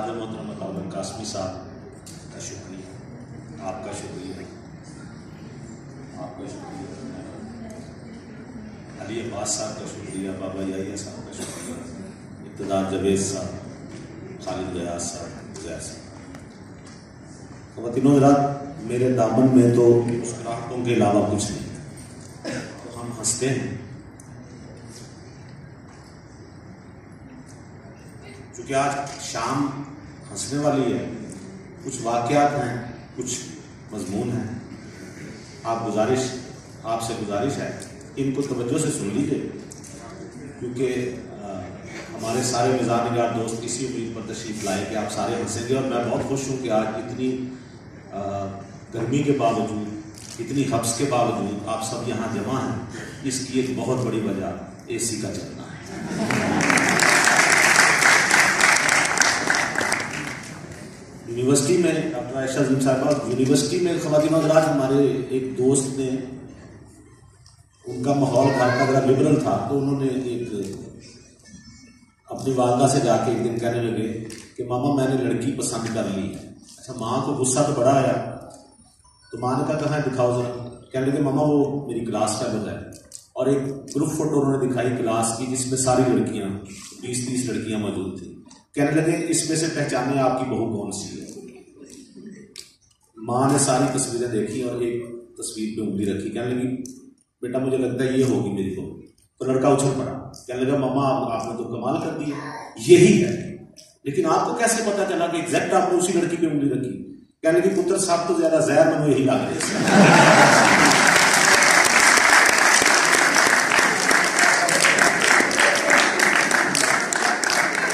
उस्ताद मोहतरम अताउल्लाह कासमी साहब का शुक्रिया, आपका शुक्रिया, आपका शुक्रिया, अली अब्बास साहब का शुक्रिया, बाबा याहिया साहब का शुक्रिया, इब्तिदार जवेद साहब, खालिद गयास साहब, जैद साहब। ख़वातीनो हज़रात, मेरे दामन में तो मुस्कुराहटों के अलावा कुछ नहीं, तो हम हंसते हैं क्योंकि आज शाम हंसने वाली है। कुछ वाक़यात हैं, कुछ मजमून हैं। आपसे गुजारिश है इनको तवज्जो से सुन लीजिए, क्योंकि हमारे सारे मिज़ाज-निगार दोस्त इसी उम्मीद पर तशरीफ़ लाए कि आप सारे हंसेंगे। और मैं बहुत खुश हूँ कि आज इतनी गर्मी के बावजूद, इतनी हब्स के बावजूद आप सब यहाँ जमा हैं। इसकी एक बहुत बड़ी वजह AC का चलना है। यूनिवर्सिटी में डॉक्टर आयशा अज़ीम साहब, यूनिवर्सिटी में ख़वातीनो हज़रात, हमारे एक दोस्त ने, उनका माहौल घर का बड़ा लिबरल था, तो उन्होंने एक अपनी वालदा से जाके एक दिन कहने लगे कि मामा मैंने लड़की पसंद कर ली। अच्छा, माँ को गुस्सा तो बड़ा आया, तो माँ ने कहा कहाँ दिखाओ जरा। कहने लगे मामा वो मेरी क्लास का बंदा है, और एक ग्रुप फोटो उन्होंने दिखाई क्लास की जिसमें सारी लड़कियां 20-30 लड़कियां मौजूद थी। कहने लगे इसमें से पहचाने आपकी बहू कौन सी है। माँ ने सारी तस्वीरें देखी और एक तस्वीर पे उंगली रखी, कहने लगी बेटा मुझे लगता है ये होगी मेरी बहू। तो लड़का उछल पड़ा, कहने लगा मामा आपने तो कमाल कर दिया, यही है। लेकिन आपको कैसे पता चला कि एग्जैक्ट आपने उसी लड़की पे उंगली रखी। कहने लगी पुत्र साहब तो ज्यादा जहर में यही लग रहे।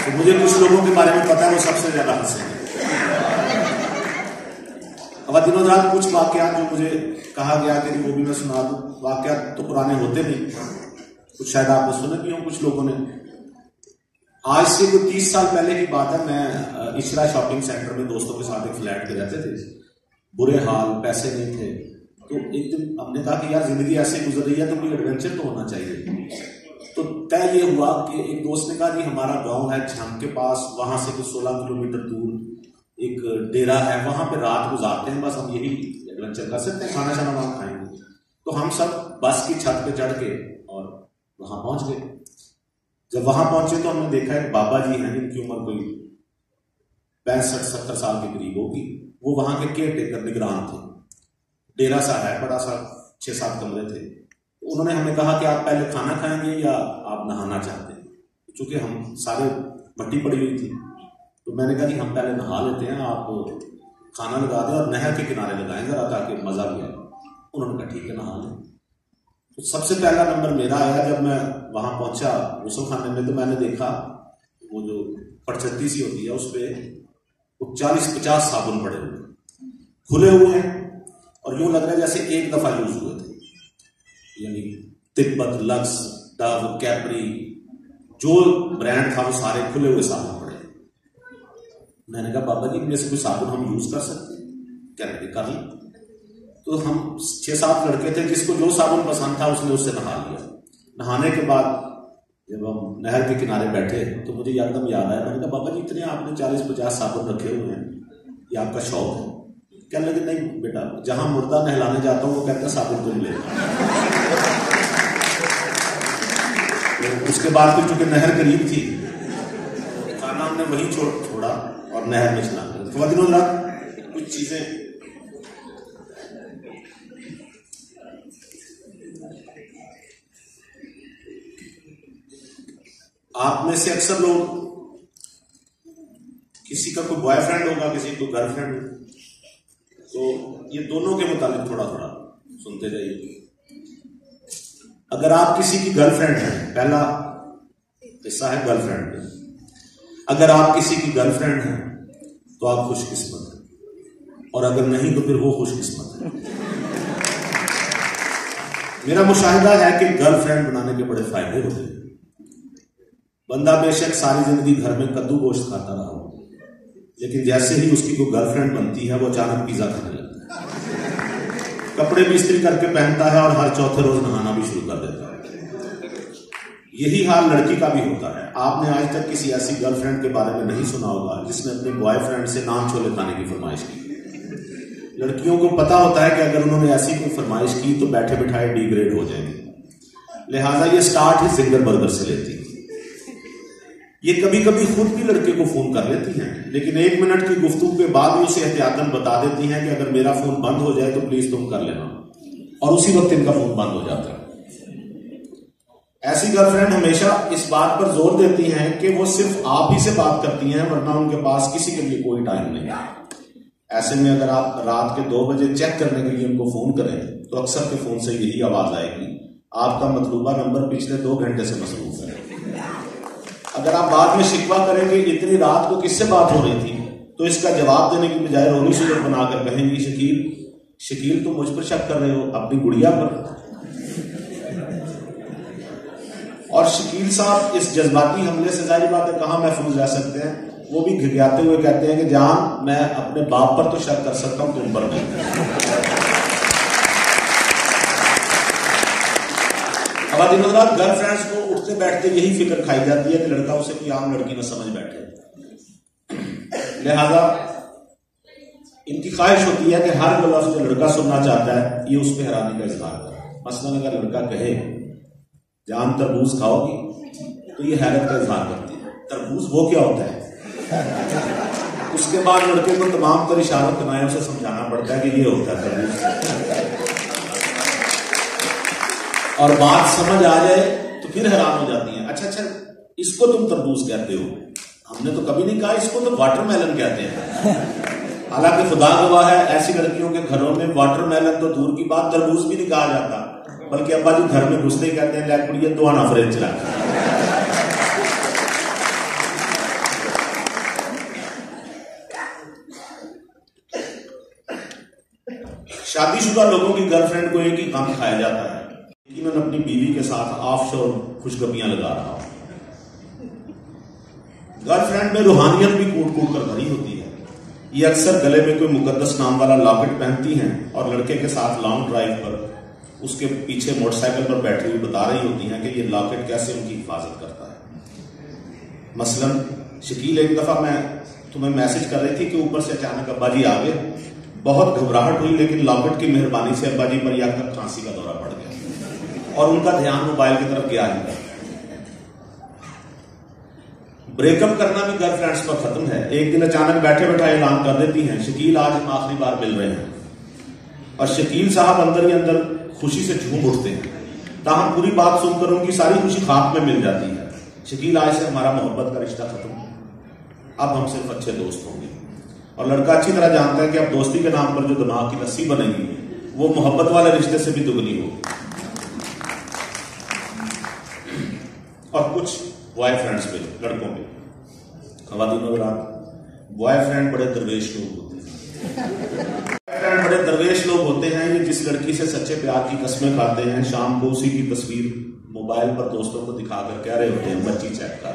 तो मुझे कुछ लोगों के बारे में पता है, वो सबसे ज्यादा हंसेंगे। ख़वातीनो हज़रात, कुछ वाक़यात जो मुझे कहा गया कि वो भी मैं सुना दूं। वाक़यात तो पुराने होते नहीं, कुछ शायद आपने सुने भी हों कुछ लोगों ने। आज से कोई 30 साल पहले की बात है, मैं इशरा शॉपिंग सेंटर में दोस्तों के साथ एक फ्लैट पे रहते थे। बुरे हाल, पैसे नहीं थे, तो एक दिन हमने कहा कि यार जिंदगी ऐसे गुजर रही है तो कोई एडवेंचर तो होना चाहिए। तो तय ये हुआ कि एक दोस्त ने कहा जी हमारा गांव है झंग के पास, वहां से कुछ 16 किलोमीटर दूर एक डेरा है, वहां पे रात गुजारते हैं, बस हम यही एडवेंचर कर सकते हैं, खाना शाना वहां खाएंगे। तो हम सब बस की छत पे चढ़ के और वहां पहुंच गए। जब वहां पहुंचे तो हमने देखा एक बाबा जी हैं, जिनकी उम्र कोई 65-70 साल के करीब होगी। वो वहां के केयर टेकर निगरान थे। डेरा सा है, बड़ा सा, 6-7 कमरे थे। उन्होंने हमें कहा कि आप पहले खाना खाएंगे या आप नहाना चाहते हैं। चूंकि हम सारे मट्टी पड़ी हुई थी, तो मैंने कहा कि हम पहले नहा लेते हैं, आप खाना लगा दें और नहर के किनारे लगाएं जरा ताकि मजा भी आए। उन्होंने कहा ठीक है नहा लें। तो सबसे पहला नंबर मेरा आया। जब मैं वहां पहुंचा गुस्ल खाने में, तो मैंने देखा वो जो पड़चत्ती सी होती है उस पर 40-50 साबुन पड़े हुए, खुले हुए हैं, और यूं लग रहा है जैसे एक दफा यूज हुए थे। यानी तिब्बत, लक्स, डव, कैपरी, जो ब्रांड था वो सारे खुले हुए साबुन पड़े। मैंने कहा बाबा जी इनमें से कोई साबुन हम यूज कर सकते हैं? कहने लगे कर लें। तो हम 6-7 लड़के थे, जिसको जो साबुन पसंद था उसने उससे नहा लिया। नहाने के बाद जब हम नहर के किनारे बैठे तो मुझे एकदम याद आया। मैंने कहा बाबा जी इतने आपने 40-50 साबुन रखे हुए हैं, ये आपका शौक है? कहने लगे नहीं बेटा, जहां मुर्दा नहलाने जाता हूं वो कहता है साबुन तुम ले। तो उसके बाद फिर चूंकि नहर करीब थी, खाना हमने वहीं छोड़ा और नहर में चला गया। ख़वातीनो हज़रात, कुछ चीजें आप में से अक्सर लोग, किसी का कोई बॉयफ्रेंड होगा, किसी को गर्लफ्रेंड, तो ये दोनों के मुताबिक थोड़ा थोड़ा सुनते जाइए। अगर आप किसी की गर्लफ्रेंड हैं, पहला हिस्सा है गर्लफ्रेंड। अगर आप किसी की गर्लफ्रेंड हैं तो आप खुशकिस्मत हैं, और अगर नहीं तो फिर वो खुशकिस्मत है। मेरा मुशाहिदा है कि गर्लफ्रेंड बनाने के बड़े फायदे होते हैं। बंदा बेशक सारी जिंदगी घर में कद्दू गोश्त खाता रहा हो, लेकिन जैसे ही उसकी कोई गर्लफ्रेंड बनती है वो अचानक पिज्जा खाने लगता है, कपड़े भी इस्त्री करके पहनता है और हर चौथे रोज नहाना भी शुरू कर देता है। यही हाल लड़की का भी होता है। आपने आज तक किसी ऐसी गर्लफ्रेंड के बारे में नहीं सुना होगा जिसने अपने बॉयफ्रेंड से नान छोले खाने की फरमाइश की। लड़कियों को पता होता है कि अगर उन्होंने ऐसी कोई फरमाइश की तो बैठे बिठाए डिग्रेड हो जाएंगे, लिहाजा ये स्टार्ट ही जिंगर बर्गर से लेती है। ये कभी कभी खुद भी लड़के को फोन कर लेती हैं, लेकिन 1 मिनट की गुफ्तगू के बाद भी उसे एहतियातन बता देती हैं कि अगर मेरा फोन बंद हो जाए तो प्लीज तुम कर लेना, और उसी वक्त इनका फोन बंद हो जाता है। ऐसी गर्लफ्रेंड हमेशा इस बात पर जोर देती हैं कि वो सिर्फ आप ही से बात करती हैं, वरना उनके पास किसी के लिए कोई टाइम नहीं है। ऐसे में अगर आप रात के 2 बजे चेक करने के लिए उनको फोन करें तो अक्सर के फोन से यही आवाज आएगी, आपका मतलूबा नंबर पिछले 2 घंटे से मसरूफ है। अगर आप बाद में शिकवा करेंगे इतनी रात को किससे बात हो रही थी, तो इसका जवाब देने की बजाय रोनी सूरत बनाकर कहेंगी, शकील तुम मुझ पर शक कर रहे हो, अपनी गुड़िया पर। और शकील साहब इस जज्बाती हमले से जाहिर बात है कहां महफूज रह सकते हैं। वो भी घिघियाते हुए कहते हैं कि जान मैं अपने बाप पर तो शक कर सकता हूं, तुम पर नहीं। अब दिन रात गर्लफ्रेंड्स को उठते बैठते यही फिक्र खाई जाती है कि लड़का उसे कोई आम लड़की न समझ बैठे, लिहाजा इनकी ख्वाहिश होती है कि हर वो लफ्ज जो लड़का सुनना चाहता है ये उस पर हैरानी का इजहार करे। मसलन अगर लड़का कहे जान तरबूज खाओगी, तो ये हैरत का इजहार करती है, तरबूज वो क्या होता है। उसके बाद लड़के को तमाम तर इशारों कनायों से समझाना पड़ता है कि ये होता है तरबूज, और बात समझ आ जाए तो फिर हैरान हो जाती हैं, अच्छा इसको तुम तरबूज कहते हो, हमने तो कभी नहीं कहा, इसको तो वाटरमेलन कहते हैं। हालांकि खुदा गवाह है ऐसी लड़कियों के घरों में वाटरमेलन तो दूर की बात तरबूज भी नहीं कहा जाता, बल्कि अब्बा जी घर में घुसते कहते हैं लैक कुड़िए दो आना फ्रिज चला। शादीशुदा लोगों की गर्लफ्रेंड को एक ही काम खाया जाता है कि मैं अपनी बीवी के साथ ऑफशोर खुशगपियां लगा रहा हूं। गर्लफ्रेंड में रूहानियत भी कूट कूट कर भरी होती है। ये अक्सर गले में कोई मुकद्दस नाम वाला लॉकेट पहनती हैं और लड़के के साथ लॉन्ग ड्राइव पर उसके पीछे मोटरसाइकिल पर बैठी हुई बता रही होती हैं कि ये लॉकेट कैसे उनकी हिफाजत करता है। मसलन शकील एक दफा मैं तुम्हें मैसेज कर रही थी कि ऊपर से अचानक अब्बा जी आ गए, बहुत घबराहट हुई, लेकिन लॉकेट की मेहरबानी से अब्बा जी पर यह खांसी का दौरा पड़ गया और उनका ध्यान मोबाइल की तरफ गया ही। ब्रेकअप करना भी गर्लफ्रेंड्स पर खत्म है। एक दिन अचानक बैठे बैठाए ऐलान कर देती हैं, शकील आज हम आखिरी बार मिल रहे हैं, और शकील साहब अंदर ही अंदर खुशी से झूम उठते हैं। ताहम पूरी बात सुनकर उनकी सारी खुशी खाक में मिल जाती है। शकील आज से हमारा मोहब्बत का रिश्ता खत्म, अब हम सिर्फ अच्छे दोस्त होंगे। और लड़का अच्छी तरह जानता है कि अब दोस्ती के नाम पर जो दिमाग की लस्सी बनेगी वो मोहब्बत वाले रिश्ते से भी दुगनी होगी। और कुछ बॉयफ्रेंड्स पे, लड़कों पे, खवातीनों रात बॉयफ्रेंड बड़े दरवेश लोग होते हैं। बॉयफ्रेंड बड़े दरवेश लोग होते हैं ये जिस लड़की से सच्चे प्यार की कस्में खाते हैं, शाम को उसी की तस्वीर मोबाइल पर दोस्तों को दिखाकर कह रहे होते हैं बच्ची चेक कर।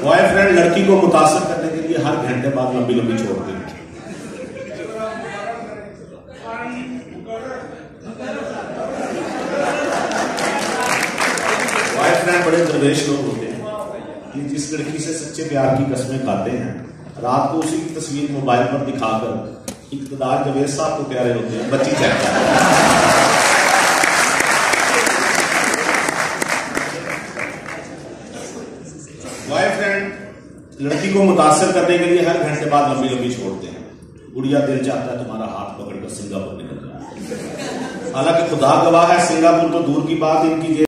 बॉयफ्रेंड लड़की को मुतासर करने के लिए हर घंटे बाद लंबी लंबी छोड़ते हैं। बॉयफ्रेंड बड़े दरवेश लोग होते हैं ये जिस लड़की से सच्चे प्यार की कस्में खाते हैं, रात को उसी की तस्वीर मोबाइल पर दिखाकर इक़्तिदार जवेद साहब को कह रहे होते हैं बच्ची चेक कर। बॉयफ्रेंड लड़की को मुतासर करने के लिए हर घंटे बाद लंबी लंबी छोड़ते हैं। गुड़िया दिल चाहता है तुम्हारा हाथ पकड़कर सिंगापुर निकल जाए। हालांकि खुदा गवाह है सिंगापुर तो दूर की बात, इनकी